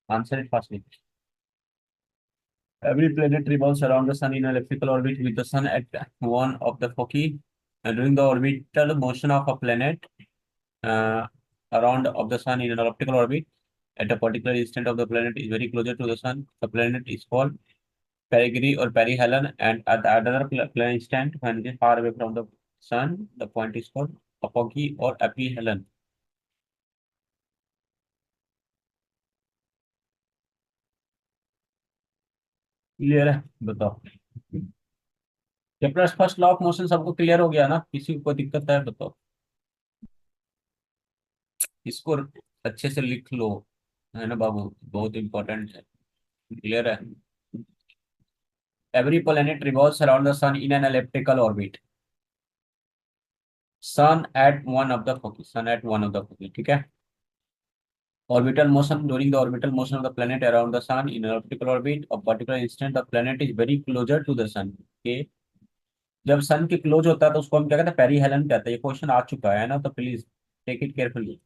Answer it fastly. Every planet revolves around the sun in an elliptical orbit with the sun at one of the foci. During the orbital motion of a planet uh, around of the sun in an elliptical orbit, at a particular instant of the planet is very closer to the sun. The planet is called perigee or perihelion, and at the other instant, when it is far away from the sun, the point is called apogee or aphelion. Clear है? बताओ। Kepler's first law of motion सबको clear हो गया ना? किसी को कोई दिक्कत है? बताओ। इसको अच्छे से लिख लो, है ना बाबू, बहुत इंपॉर्टेंट है। क्लियर है? Every planet revolves around the sun in an elliptical orbit. Sun at one of the foci, ठीक है। Orbital motion during the orbital motion of the planet around the sun in an elliptical orbit of particular instant the planet is very closer to the sun। okay? जब सन के close होता है तो उसको हम क्या कहते हैं? पेरीहेलन कहते हैं। ये क्वेश्चन आ चुका है ना, तो प्लीज टेक इट केयरफुली।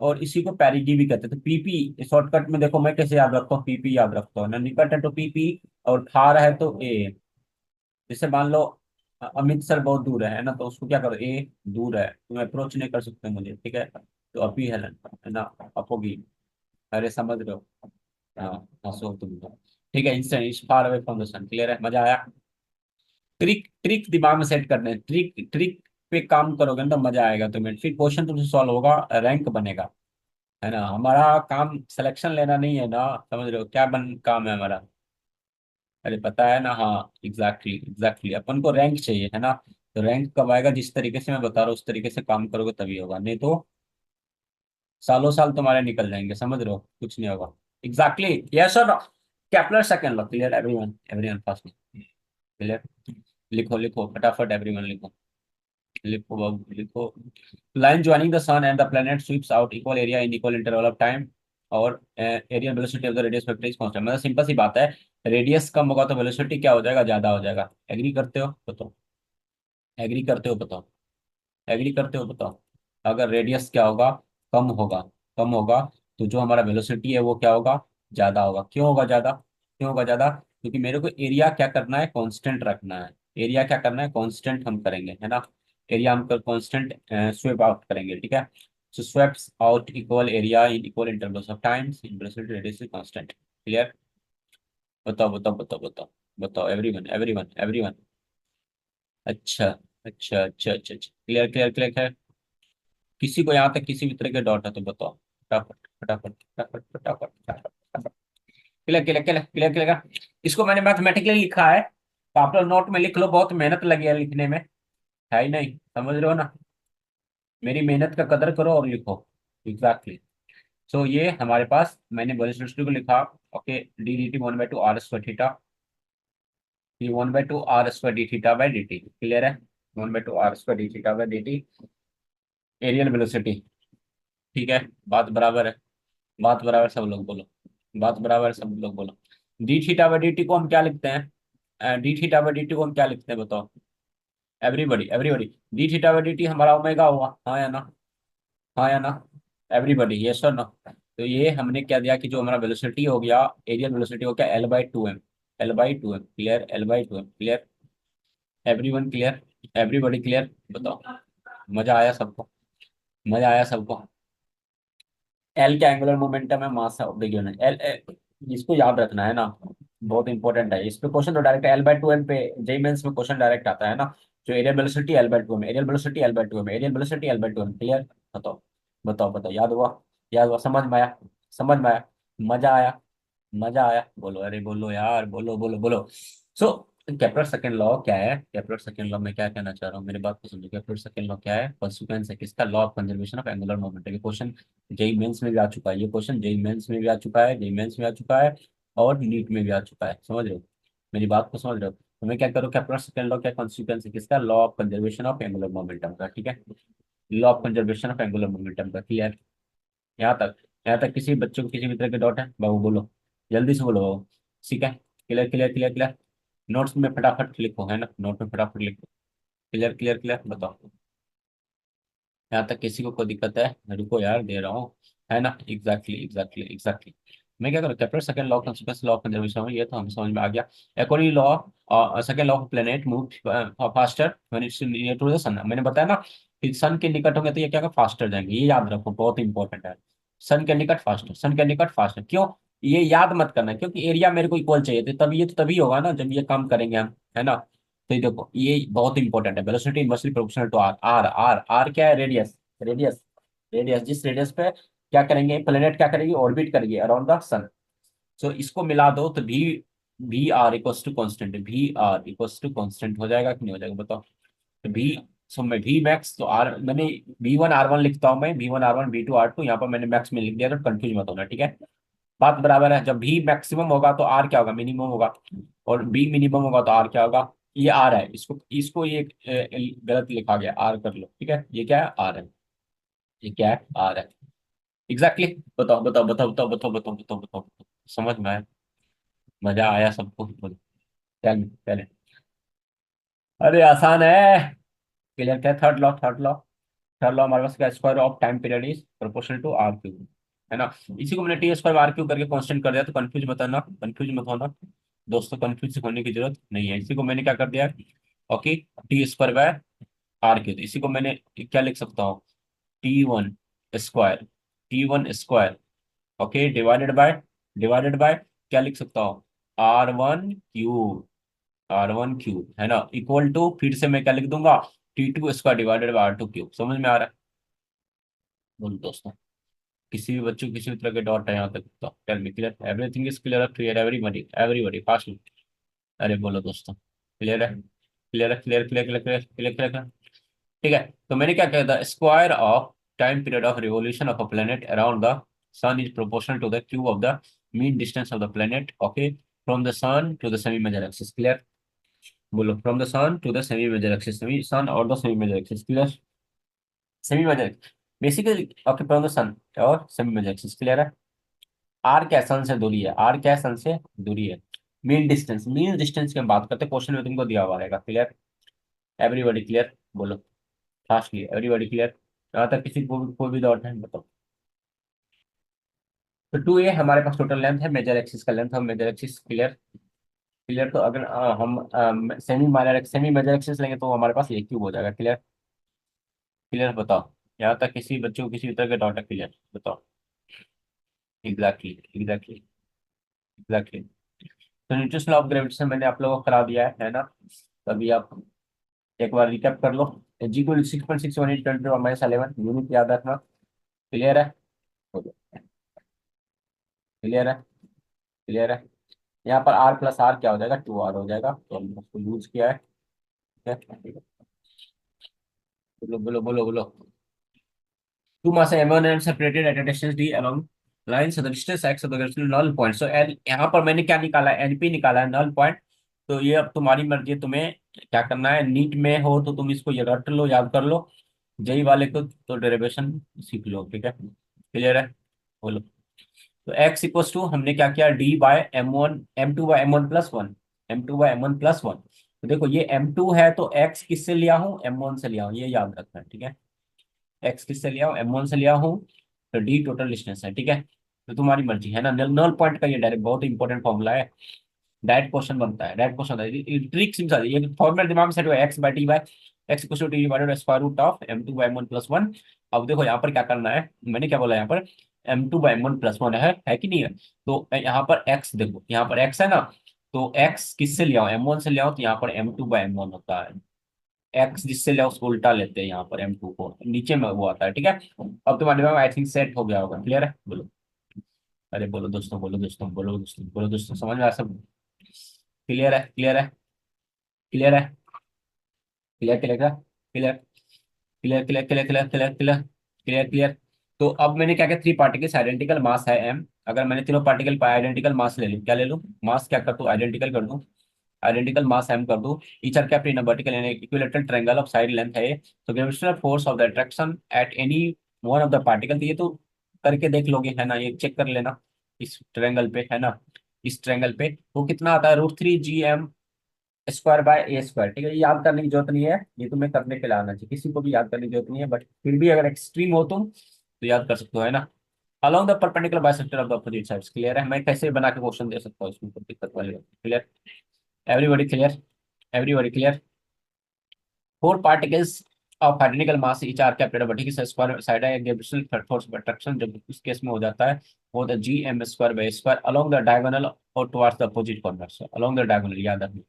और इसी को पैरिडी भी कहते हैं। तो पीपी शॉर्टकट में देखो मैं कैसे याद रखता हूँ, पीपी याद रखता हूँ ना। निकट है तो पीपी, और फार है तो ए। जैसे मान लो अमृतसर बहुत दूर है ना, तो उसको क्या करो? ए दूर है, तुम अप्रोच नहीं कर सकते मुझे, ठीक है? तो अपी हेलन, है ना, अपोगी। अरे समझ रहे हो? हाँ, हंसो तुम तो। ठीक है, instant is far away from the sun. Clear है? मजा आया? ट्रिक ट्रिक दिमाग में सेट करने, ट्रिक ट्रिक पे काम करोगे ना तो मजा आएगा तुम्हें, फिर क्वेश्चन तुमसे सॉल्व होगा, रैंक बनेगा। है ना? हमारा काम सिलेक्शन लेना नहीं है ना, समझ रहे हो? क्या बन काम है हमारा? अरे पता है ना, हाँ एग्जैक्टली एग्जैक्टली, अपन को रैंक चाहिए, है ना? तो रैंक कब आएगा? जिस तरीके से मैं बता रहा हूँ उस तरीके से काम करोगे तभी होगा, नहीं तो सालों साल तुम्हारे निकल जाएंगे। समझ रहे हो? कुछ नहीं होगा। एग्जैक्टली, यस और no. Kepler second law. Clear? Everyone everyone fast. Clear? लिखो लिखो फटाफट, एवरीवन लिखो। लिखो बाबू लिखो। Line joining the sun and the planet sweeps out equal area in equal interval of time, और area velocity of the radius vector is constant. मतलब simple सी बात है, रेडियस कम होगा तो वेलोसिटी क्या हो जाएगा? ज्यादा हो जाएगा। एग्री करते हो? बताओ। एग्री करते हो? बताओ। एग्री करते हो? बताओ। अगर रेडियस क्या होगा? कम होगा। कम होगा, तो जो हमारा वेलोसिटी है वो क्या होगा? ज्यादा होगा। क्यों होगा ज्यादा? क्यों होगा ज्यादा? क्योंकि मेरे को एरिया क्या करना है? कांस्टेंट रखना है। एरिया क्या करना है? कांस्टेंट हम करेंगे, है ना? एरिया हम कांस्टेंट स्वेप आउट करेंगे, ठीक है? So sweeps out equal area in equal intervals of times in velocity radius is constant. Clear? बताओ बताओ बताओ बताओ। बताओ एवरीवन एवरीवन एवरीवन। अच्छा अच्छा अच्छा अच्छा अच्छा, क्लियर क्लियर क्लियर क्लियर। किसी को यहाँ तक किसी भी तरह के डाउट है तो बताओ। फटाफट फटाफट फटाफट फटाफट फटाफट फटाफट। Clear clear clear clear clear. इसको मैंने मैथमेटिकली लिखा है, तो आप लोग नोट में लिख लो। बहुत मेहनत लगी है लिखने में, है ही नहीं? समझ रहे हो ना? मेरी मेहनत का कदर करो और लिखो। एग्जैक्टली। सो ये हमारे पास, मैंने वेलोसिटी को लिखा, okay, D D T one by two R square theta, ये one by two R square D theta by D T. Clear है? One by two R square D theta by D T, areal velocity. ठीक है? बात बराबर है? बात बराबर? सब लोग बोलो। बात बराबर? सब लोग बोलो। D theta by D T को हम क्या लिखते हैं? D theta by D T को हम क्या लिखते हैं? बताओ। Everybody everybody. D theta by D T हमारा ओमेगा हुआ, हाँ या ना? हाँ या ना? एवरीबॉडी यस और नो? तो ये हमने क्या दिया कि जो हमारा वेलोसिटी हो गया, एरियल वेलोसिटी हो गया L/2m। L/2m clear? L/2m clear? Everyone clear? Everybody clear? बताओ। मजा आया सबको? मजा आया सबको? एल का एंगुलर मोमेंटम है, mass of the unit L. इसको याद रखना है ना, बहुत इंपॉर्टेंट है। इस पे क्वेश्चन तो डायरेक्ट L/2m पे, जेई मेंस में क्वेश्चन डायरेक्ट आता है ना। जो areal velocity L/2m, areal velocity L/2m, areal velocity L/2m। Clear? बताओ बताओ बताओ। याद हुआ? याद हुआ? समझ में आया? समझ में आया? मजा आया? मजा आया? बोलो, अरे बोलो यार, बोलो बोलो बोलो। सो केपलर सेकंड लॉ क्या है? केपलर सेकंड लॉ में क्या कहना चाह रहा हूँ, मेरी बात को समझो। केपलर सेकंड लॉ क्या है? कॉन्सिक्वेंस है किसका? Law of conservation of angular momentum. ये क्वेश्चन जेई मेंस में भी आ चुका है, ये क्वेश्चन जेई मेंस में भी आ चुका है, जेई मेंस में आ चुका है, और नीट में भी आ चुका है। समझ रहे हो? मेरी बात को समझ रहे हो? तो मैं क्या करूँ? केपलर सेकंड लॉ क्या कॉन्सिक्वेंस है किसका? Law of conservation of angular momentum का, ठीक है? Law of conservation of angular momentum का। क्लियर? यहाँ तक? यहाँ तक किसी बच्चों को किसी भी तरह के डाउट है? बाबू बोलो, जल्दी से बोलो बाबू। ठीक है? Clear clear clear clear. Notes में फटाफट लिखो, है ना? नोट में फटाफट लिखो। Clear clear clear? बताओ। यहाँ तक किसी को कोई दिक्कत है? रुको यार, दे रहा हूँ, है ना? Exactly exactly exactly. मैं क्या करूँ, capital second law consequence law conservation में, ये तो हम समझ में आ गया। According law second law of planet move faster when it's near to the sun. मैंने बताया ना कि सन के निकट होंगे तो ये क्या फास्टर जाएंगे, ये याद रखो, बहुत इंपॉर्टेंट है। सन के निकट फास्टर, सन के निकट फास्टर, क्यों ये याद मत करना, क्योंकि एरिया मेरे को इक्वल चाहिए थे, तभी ये तो तभी होगा ना जब ये काम करेंगे हम, है ना। तो ये देखो ये बहुत इंपॉर्टेंट है, velocity inversely proportional to R. R R R क्या है, रेडियस। रेडियस, रेडियस जिस रेडियस पे क्या करेंगे, प्लेनेट क्या करेगी, ऑर्बिट करेगी अराउंड द सन। सो इसको मिला दो तो V R equals to constant, V R equals to constant हो जाएगा कि नहीं हो जाएगा बताओ। तो वी, सो मैं वी मैक्स तो आर मैंने V1 R1 लिखता हूँ मैं, V1 R1 V2 R2, यहाँ पर मैंने मैक्स में लिख दिया, तो कंफ्यूज मत होना, ठीक है। बात बराबर है, जब भी मैक्सिमम होगा तो आर क्या होगा, मिनिमम होगा, और बी मिनिमम होगा तो आर क्या होगा, ये आर है, इसको इसको ये गलत लिखा गया, आर कर लो, ठीक है, ये क्या है, आर है, ये क्या है, आर है। Exactly exactly। बताओ बताओ बताओ बताओ बताओ बताओ बताओ बताओ बताओ। समझ में आया, मजा आया सबको, बोलो। चल पहले, अरे आसान है, क्लियर क्या, third law, third law, third law हमारे पास क्या, square of time period is proportional to R cube, है ना। इसी को मैंने टी स्क्वायर आर क्यूब करके कांस्टेंट कर दिया, तो कंफ्यूज मत होना, कंफ्यूज मत होना दोस्तों, कंफ्यूज होने की जरूरत नहीं है। इसी को मैंने क्या कर दिया, okay, T square by R cube, इसी को मैंने क्या लिख सकता हूँ, T1 square, T1 square, okay, divided by क्या लिख सकता हूँ, R1 क्यूब, R1 क्यूब, है ना, इक्वल टू, फिर से मैं क्या लिख दूंगा, T2 square divided by R2 cube. समझ में आ रहा है, बोलो दोस्तों। किसी भी बच्चों को किसी भी तरह के डाउट है यहाँ तक तो tell me, clear, everything is clear, clear everybody, everybody fast. अरे बोलो दोस्तों, क्लियर है, क्लियर है, clear clear clear clear clear clear. ठीक है, तो मैंने क्या कहा था, square of time period of revolution of a planet around the sun is proportional to the cube of the mean distance of the planet, okay, from the sun to the semi major axis, clear. बोलो, from the sun to the semi major axis, semi sun और the semi major axis, clear, semi major, basically, okay, from the sun और semi major axis, clear है। R क्या है, सन से दूरी है, R क्या है, सन से दूरी है। मीन डिस्टेंस, मीन डिस्टेंस की हम बात करते हैं, क्वेश्चन में तुमको दिया हुआ रहेगा, क्लियर, एवरीबॉडी क्लियर, बोलो फास्टली, एवरीबॉडी क्लियर, यहाँ तक किसी को कोई भी डाउट है बताओ। तो 2A हमारे पास टोटल लेंथ है, मेजर एक्सिस का लेंथ है, मेजर एक्सिस, क्लियर, क्लियर। तो अगर हम सेमी मेजर एक्सिस लेंगे तो हमारे पास एक क्यूब हो जाएगा, क्लियर, क्लियर, बताओ। यहाँ तक किसी बच्चों को किसी भी तरह का डाउट है, क्लियर, बताओ। Exactly exactly exactly. तो न्यूटन लॉ ऑफ ग्रेविटेशन मैंने आप लोगों को करा दिया है ना, तभी आप एक बार रिकैप कर लो। जी को 6.618 10 to the - 11 यूनिट याद रखना, क्लियर है, क्लियर है, क्लियर है। यहाँ पर आर प्लस आर क्या हो जाएगा, 2R हो जाएगा, तो हमने उसको यूज किया है, ठीक है? बोलो बोलो बोलो बोलो। Two mass M1 and separated at a distance D along lines, so the distance x of the given null point. So L यहाँ पर मैंने क्या निकाला है, NP निकाला है, नल पॉइंट। तो ये अब तुम्हारी मर्जी है, तुम्हें क्या करना है, नीट में हो तो तुम इसको ये रट लो, याद कर लो, जेई वाले को तो डेरिवेशन सीख लो, ठीक है, क्लियर है, बोलो। तो x इक्वल्स टू हमने क्या किया, D/M1 M2/M1 + 1, M2/M1 + 1। तो देखो ये M2 है तो x किससे लिया हूँ, M1 से लिया हूँ, ये याद रखना है, ठीक है। एक्स किससे लिया हूँ, M1 से लिया हूँ, तो डी टोटल डिस्टेंस है, ठीक है। तो तुम्हारी मर्जी है ना, नल नल पॉइंट का ये डायरेक्ट बहुत इंपॉर्टेंट फॉर्मूला है, डायरेक्ट क्वेश्चन बनता है, डायरेक्ट क्वेश्चन है, ट्रिक सिंपल है, ये फॉर्मूला दिमाग में सेट हुआ, x/t/x equal to T divided by square root of M2/M1 + 1। अब देखो यहाँ पर क्या करना है, मैंने क्या बोला यहाँ पर, M2/M1 + 1 है कि नहीं है। तो यहाँ पर x देखो, यहाँ पर x है ना, तो x किससे लिया हूँ, M1 से लिया हूँ, तो यहाँ पर M2/M1 होता है। एक्स जिससे लिया उसको उल्टा लेते हैं, यहाँ पर M2 को नीचे में वो आता है, ठीक है। अब तुम्हारे दिमाग में आई थिंक सेट हो गया होगा, क्लियर है, बोलो। अरे बोलो दोस्तों, बोलो दोस्तों, बोलो दोस्तों, बोलो दोस्तों, समझ में आया सब, क्लियर है, क्लियर है, क्लियर है, clear clear clear clear clear clear clear clear clear clear clear. तो अब मैंने क्या किया, 3 पार्टिकल्स आइडेंटिकल मास है m, अगर मैंने तीनों पार्टिकल पर आइडेंटिकल मास ले लूँ, क्या ले लूँ, मास क्या कर दूँ, आइडेंटिकल कर दूँ, आइडेंटिकल मास m कर दूं, each are kept in a vertical यानी equilateral triangle of side length है। तो gravitational force of the attraction at any one of the particle, तो ये तो करके देख लोगे, है ना, ये चेक कर लेना इस ट्रायंगल पे, है ना, इस ट्रायंगल पे वो कितना आता है, √3 GM² / A², ठीक है। ये याद करने की जरूरत नहीं है, ये तुम्हें करने के लिए आना चाहिए, किसी को भी याद करने की जरूरत नहीं है, बट फिर भी अगर एक्सट्रीम हो तुम तो याद कर सकते हो, है ना। Along the perpendicular bisector of the opposite sides. Clear है? मैं कैसे बना के क्वेश्चन दे सकता हूँ, इसमें कोई दिक्कत वाली बात। Clear? Everybody clear? Everybody clear? Four particles of identical mass each are kept vertical square side है ग्रेविटेशनल फोर्स ऑफ अट्रैक्शन, जब इस केस में हो जाता है वो the G M square by square along the diagonal और towards the opposite corner, along the diagonal, याद रखना।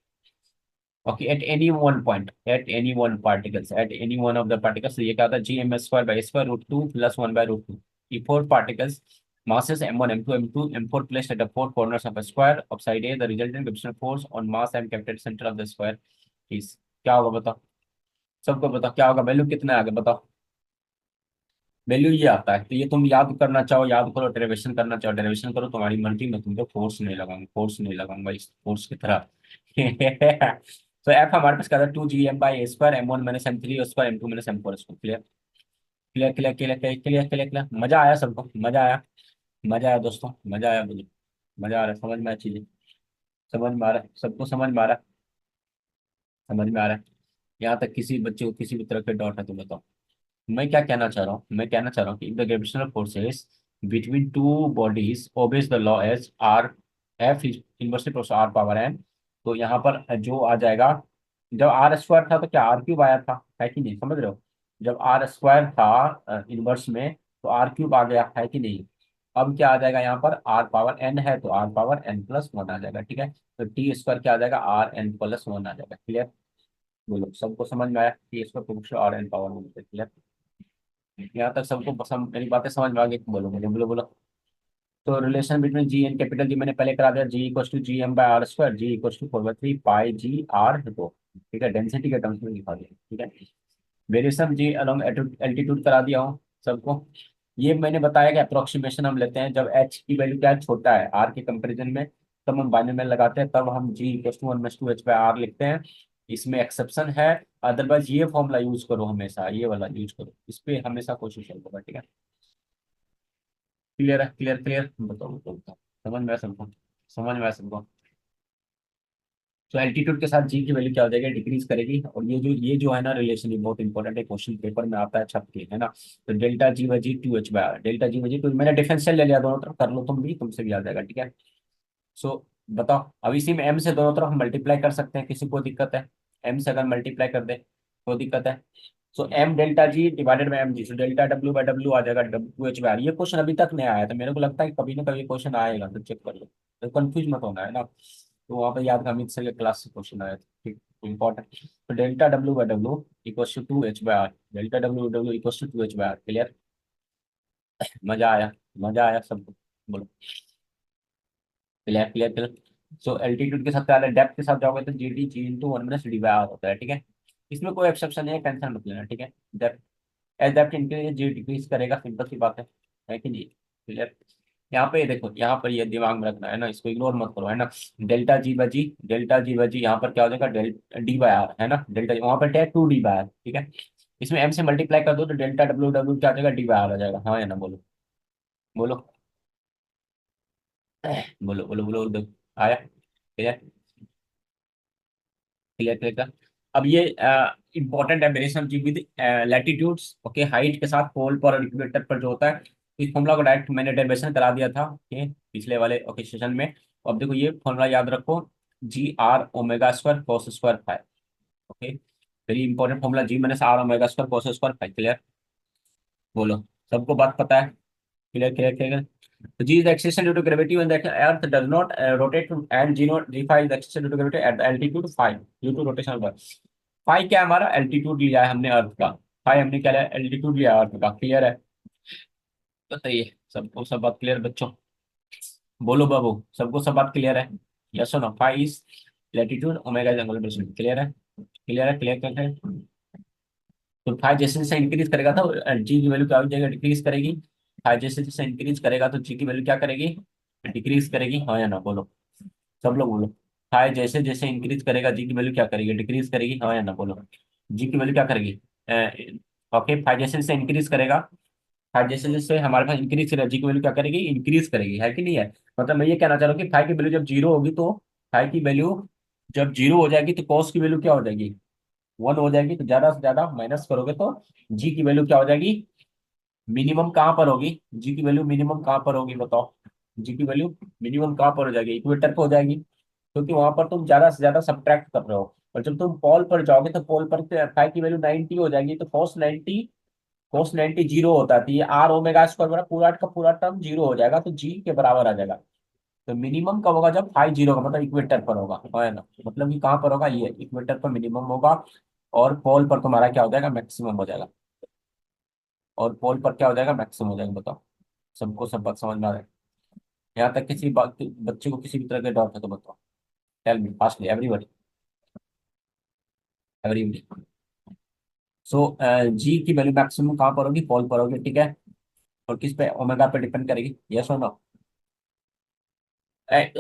Okay, at any one point, at any one particles, at any one of the particles, तो ये क्या होता है, G M square by square root two plus one by root two. ये four particles masses m1 m2 m2 m4 placed at the four corners of a square of side A, the resultant gravitational force on mass m kept at center of the square is, क्या होगा बताओ? सबको बताओ क्या होगा, value कितना है आगे बताओ। वैल्यू ये आता है, तो ये तुम याद करना चाहो याद करो, डेरिवेशन करना चाहो डेरिवेशन करो, तुम्हारी मर्जी में, तुमको फोर्स नहीं लगाऊंगा, फोर्स नहीं लगाऊंगा इस फोर्स की तरह। तो एफ हमारे पास क्या था, two G M by A square M one minus M three square M two minus M four square. Clear? Clear clear clear clear clear clear clear, मजा आया सबको? मजा आया? मजा आया दोस्तों? मजा आया मुझे? मजा आ रहा है? समझ में आया चीजें? समझ में आ रहा है सबको? समझ में आ रहा है? समझ में आ रहा है? यहाँ तक किसी बच्चे को किसी भी तरह के डाउट है तो बताओ। मैं क्या कहना चाह रहा हूँ, मैं कहना चाह रहा हूँ कि the gravitational forces between two bodies obeys the law as R F is inversely proportional R power N. तो यहाँ पर जो आ जाएगा, जब आर स्क्वायर था तो क्या आर क्यूब आया था, है कि नहीं, समझ रहे हो? जब आर स्क्वायर था इनवर्स में तो आर क्यूब आ गया, है कि नहीं? अब क्या आ जाएगा यहाँ पर, आर पावर एन है तो R power N plus one आ जाएगा, ठीक है? तो टी स्क्वायर क्या आ जाएगा, आर एन प्लस वन आ जाएगा। क्लियर? बोलो सबको समझ में आया? T square proportional R N power one. Clear? यहाँ तक सबको पसंद, मेरी बातें समझ में आ गई? बोलो बोलो बोलो बोलो। तो relation between G and capital G मैंने पहले करा दिया, G equal to G M by R square, G equal to four by three pi G R दो। ठीक है, डेंसिटी के टर्म्स में लिखा दिया। ठीक है, वेरिएशन जी अलोंग एल्टीट्यूड करा दिया हूँ सबको। ये मैंने बताया कि अप्रोक्सीमेशन हम लेते हैं जब एच की वैल्यू क्या है, छोटा है आर के कंपेरिजन में, तब हम बाइनोमियल लगाते हैं, तब हम G equal to one minus two H by R लिखते हैं। इसमें एक्सेप्शन है, अदरवाइज ये फॉर्मूला यूज करो, हमेशा ये वाला यूज करो, इस पे हमेशा कोशिश करो। ठीक है? क्लियर है? क्लियर क्लियर, बताओ बताओ बताओ। समझ में आया सबको? समझ में आया सबको? तो एल्टीट्यूड के साथ जी की वैल्यू क्या हो जाएगी, डिक्रीज करेगी। और ये जो है ना रिलेशन, ये बहुत इंपॉर्टेंट है, क्वेश्चन पेपर में आता है छप के, है ना? तो delta G by G two H by R, delta G by G two, मैंने डिफरेंशियल ले लिया दोनों तरफ, कर लो तुम भी, तुमसे भी आ जाएगा। ठीक है? सो बताओ, अब इसी में एम से दोनों तरफ मल्टीप्लाई कर सकते हैं, किसी को दिक्कत है? एम से अगर मल्टीप्लाई कर दे तो दिक्कत है? So M delta G divided by M G, so delta W by W आ जाएगा डब्ल्यू एच बाई आर। ये क्वेश्चन अभी तक नहीं आया था, मेरे को लगता है कि कभी ना कभी क्वेश्चन आएगा, तो चेक कर लो, तो कंफ्यूज मत होना, है ना? तो वहाँ पे याद अमित सर के क्लास से क्वेश्चन आया था, ठीक, इंपॉर्टेंट। तो delta W by W equal to two H by R, delta W W equal to two H by R. Clear? मजा आया? मजा आया सबको? बोलो clear clear clear. So altitude के साथ क्या है, डेप्थ के साथ जाओगे तो G D G into one minus D by R होता है। ठीक है, इसमें कोई एक्सेप्शन नहीं है, टेंशन मत लेना। ठीक है, डेप्थ एज डेप्थ इंक्रीज जी डिक्रीज करेगा, सिंपल सी बात है कि नहीं? क्लियर? यहाँ पे देखो, यहाँ पर ये दिमाग में रखना है ना, इसको इग्नोर मत करो, है ना? Delta G by G, delta G by G यहाँ पर क्या हो जाएगा, डेल डी बाई आर, है ना? डेल्टा वहाँ पर टू डी बाई आर। ठीक है, इसमें एम से मल्टीप्लाई कर दो तो डेल्टा डब्ल्यू डब्ल्यू क्या आ जाएगा, डी बाई आर आ जाएगा, हाँ या ना? बोलो बोलो बोलो बोलो बोलो, आया? क्लियर? Clear clear. अब ये इंपॉर्टेंट है, variation G with latitudes, okay, height के साथ पोल पर और इक्वेटर पर जो होता है। तो इस फॉर्मूला को डायरेक्ट मैंने डेरिवेशन करा दिया था, ओके, पिछले वाले ओके सेशन में। तो अब देखो ये फॉर्मूला याद रखो, G R omega square cos square five. Okay, very important formula, G minus R omega square cos square five. Clear? बोलो सबको बात पता है? Clear clear clear. तो g is the acceleration due to gravity when the earth does not rotate, and g not g phi is the acceleration due to gravity at the altitude phi due to rotation of the earth। phi क्या है हमारा, altitude लिया है हमने अर्थ का, phi हमने क्या लिया, एल्टीट्यूड लिया अर्थ का। क्लियर है? बताइए सबको सब बात क्लियर बच्चों? बोलो बाबू, सबको सब बात क्लियर है? यस और no? phi is latitude, omega is angular velocity। Clear है? क्लियर है? क्लियर कर? तो फाइव जैसे जैसे इंक्रीज करेगा तो जी की वैल्यू क्या हो जाएगा, डिक्रीज करेगी। फाइव जैसे जैसे इंक्रीज करेगा तो जी की वैल्यू क्या करेगी, डिक्रीज करेगी, हाँ या ना? बोलो सब लोग बोलो। फाइव जैसे जैसे इंक्रीज करेगा जी की वैल्यू क्या करेगी, डिक्रीज करेगी, हाँ या ना? बोलो जी की वैल्यू क्या करेगी? ओके, फाइव जैसे जैसे इंक्रीज करेगा, फाइव जैसे जैसे हमारे पास इंक्रीज करेगा, जी की वैल्यू क्या करेगी, इंक्रीज करेगी, है कि नहीं है? मतलब मैं ये कहना चाह रहा हूँ कि फाइव की वैल्यू जब जीरो होगी तो फाइव की वैल्यू जब जीरो हो जाएगी तो कॉस की वैल्यू क्या हो जाएगी, वन हो जाएगी। तो ज्यादा से ज्यादा माइनस करोगे तो जी की वैल्यू क्या हो जाएगी, मिनिमम कहाँ पर होगी, जी की वैल्यू मिनिमम कहाँ पर होगी बताओ। जी की वैल्यू मिनिमम कहाँ पर हो जाएगी, इक्वेटर पे हो जाएगी, क्योंकि वहां पर तुम ज्यादा से ज्यादा सब्ट्रैक्ट कर रहे हो। और जब तुम पोल पर जाओगे तो पोल पर फाइव की वैल्यू 90 हो जाएगी, तो cos 90 जीरो होता है, तो ये आर ओमेगा स्क्वायर बराबर पूरा का पूरा टर्म जीरो हो जाएगा, तो जी के बराबर आ जाएगा। तो मिनिमम कब होगा, जब फाइव जीरो का मतलब इक्वेटर पर होगा, है ना, मतलब कि कहाँ पर होगा, ये इक्वेटर पर मिनिमम होगा। और पोल पर तुम्हारा क्या हो जाएगा, मैक्सिमम हो जाएगा। और पोल पर क्या हो जाएगा, मैक्सिमम हो जाएगा, बताओ। सबको सब बात समझ में आ रहा है। यहाँ तक किसी बात बच्चे को किसी भी तरह का डाउट है तो बताओ। Tell me fastly everybody, everybody. So G की वैल्यू मैक्सिमम कहाँ पर होगी, पोल पर होगी, ठीक है। और किस पे, ओमेगा पे डिपेंड करेगी, यस और नो।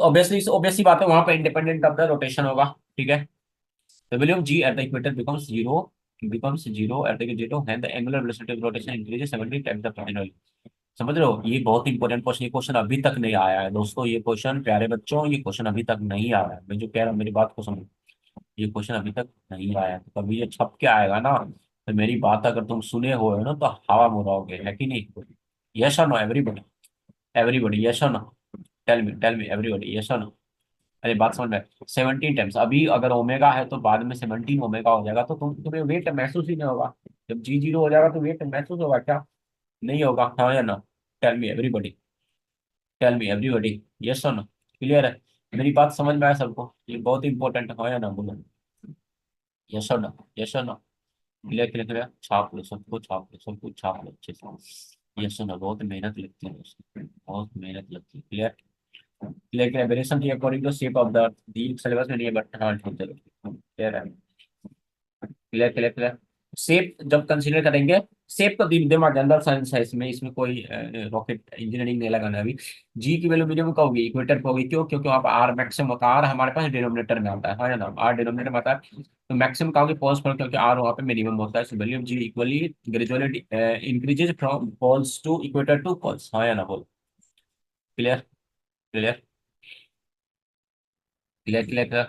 ऑब्वियसली ऑब्वियसली बात है, वहां पे इंडिपेंडेंट ऑफ द रोटेशन होगा, ठीक है। The value of g at the equator becomes zero at the zero and the angular velocity of rotation increases 70 times the final। समझ रहे हो, ये बहुत इंपॉर्टेंट क्वेश्चन, ये क्वेश्चन अभी तक नहीं आया है दोस्तों, ये क्वेश्चन प्यारे बच्चों, ये क्वेश्चन अभी तक नहीं आया है, मैं जो कह रहा हूँ मेरी बात को समझो। ये क्वेश्चन अभी तक नहीं आया है, तो कभी ये छप के आएगा ना, तो मेरी बात अगर तुम सुने हो ना तो हवा में उड़ाओगे, है कि नहीं। यस और नो एवरीबॉडी, एवरीबॉडी यस और no. Tell me everybody yes और नो। अरे बात समझ में, 17 टाइम्स, अभी अगर ओमेगा है तो बाद में 17 ओमेगा हो जाएगा, तो तुम्हें वेट महसूस ही नहीं होगा। जब जी जीरो हो जाएगा तो वेट महसूस होगा क्या, नहीं होगा, हाँ या ना। Tell me everybody, tell me everybody, yes और नो। क्लियर है, मेरी बात समझ में आया सबको, ये बहुत इंपॉर्टेंट है, हाँ या ना बोलो। यस और नो, यस और नो। क्लियर क्लियर क्लियर, छाप लो सबको, छाप लो सबको, छाप लो अच्छे से। यस और नो, बहुत मेहनत लगती है दोस्तों, बहुत मेहनत लगती है। क्लियर, क्लियर एबरेशन थी according to shape of the, the syllabus में नहीं है बट हाँ ठीक है, क्लियर है। Clear clear clear. शेप जब कंसीडर करेंगे, शेप तो दिमाग जनरल साइंस है, इसमें इसमें कोई रॉकेट इंजीनियरिंग नहीं लगाना है अभी। जी की वैल्यू मिनिमम का होगी, इक्वेटर पे होगी, क्यों, क्योंकि वहाँ पर आर मैक्सिमम होता है, आर हमारे पास डिनोमिनेटर में आता है ना, आर डिनोमिनेटर में आता है। तो मैक्सिमम का होगी पोल्स पर, क्योंकि आर वहाँ पे मिनिमम होता है, so value of G equally gradually increases from poles to equator to poles, हाँ या ना बोल। Clear clear clear clear.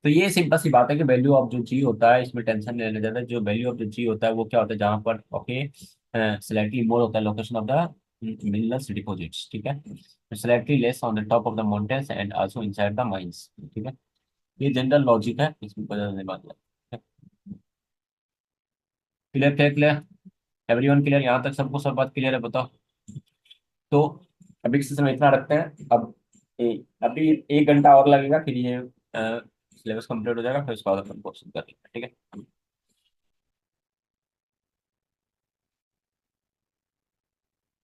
तो ये सिंपल सी बात है कि वैल्यू ऑफ जो जी होता है, इसमें टेंशन नहीं लेना चाहता, जो वैल्यू ऑफ जो जी होता है वो क्या होता है, जहाँ पर ओके स्लाइटली मोर होता है location of the minerals deposits, ठीक है। Slightly less on the top of the mountains and also inside the mines, ठीक है। ये जनरल लॉजिक है, इसमें कोई ज्यादा नहीं बात है। Clear clear clear, everyone clear, यहाँ तक सबको सब बात क्लियर है, बताओ। तो अभी के समय इतना रखते हैं अब। अभी 1 घंटा और लगेगा, फिर ये सिलेबस कंप्लीट हो जाएगा, फिर उसके बाद अपन क्वेश्चन करेंगे, ठीक है।